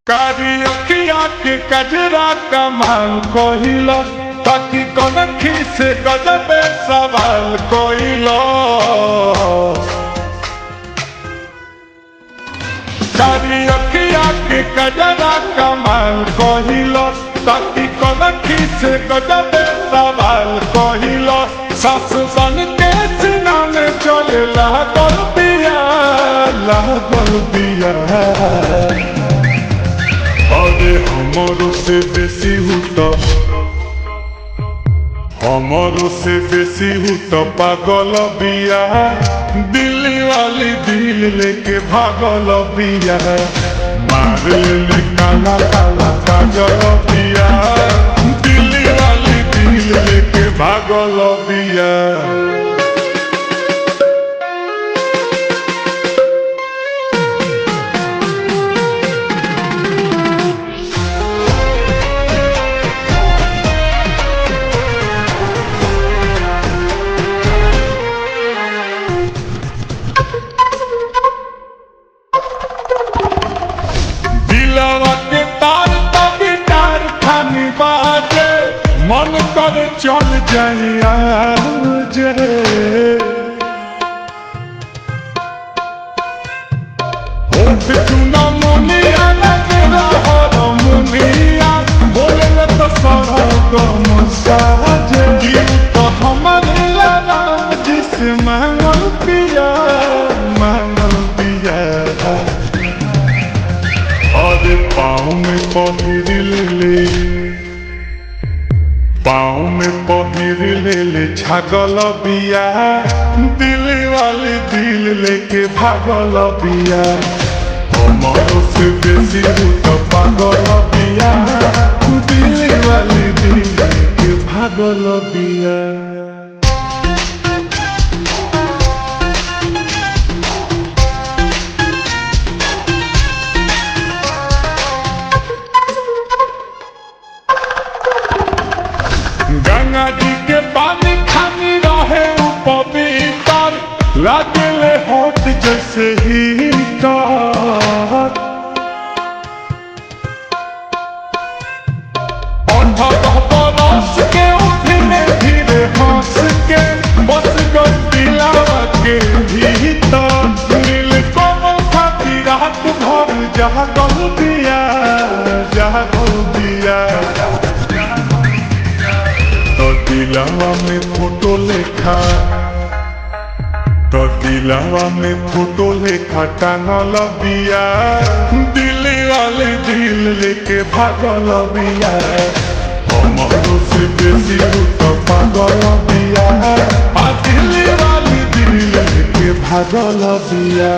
कारी अखिया के कजरा कमाल कोहिलो ताकि कनखी से गजब सवाल कोहिलो। कारी अखिया के कजरा कमाल कोहिलो ताकि कनखी से गजब सवाल कोहिलो। सास बन के सीना में चले लागल बिया अरे हमरो से बेसी हूँ तो पागल बिया। दिल्ली वाली दिल लेके भागल बिया। मार ले काला काला काजल बिया। दिल्ली वाली दिल लेके भागल बिया। के तार तो गिटार खानी बाजे मन कर चल जाइया जे। चुना मुनिया लगेला हर मुनिया बोले तो सरगम साजे। तो हमारे लगा जिस मांगल पिया अरे पाँव में पहिर ले छागल बिया। दिल्ली वाली दिल लेके भागल बिया। हमरो से बेसी तो पागल बिया। दिल्ली वाली दिल लेके भागल बिया। गंगा जी के पानी खानी रहे पवित्र लागले होठ जैसे हीटर। 18 बरस के उठने धीरे हंस के बस गई दिलावा के भीतर। नील कमल खाती रात भर जागल बिया। दिलावा में फोटो लेखा टांगल बिया। दिल्ली वाली दिल लेके भागल बिया। हमरो से बेसी तो पागल बिया। दिल्ली वाली दिल लेके भागल बिया।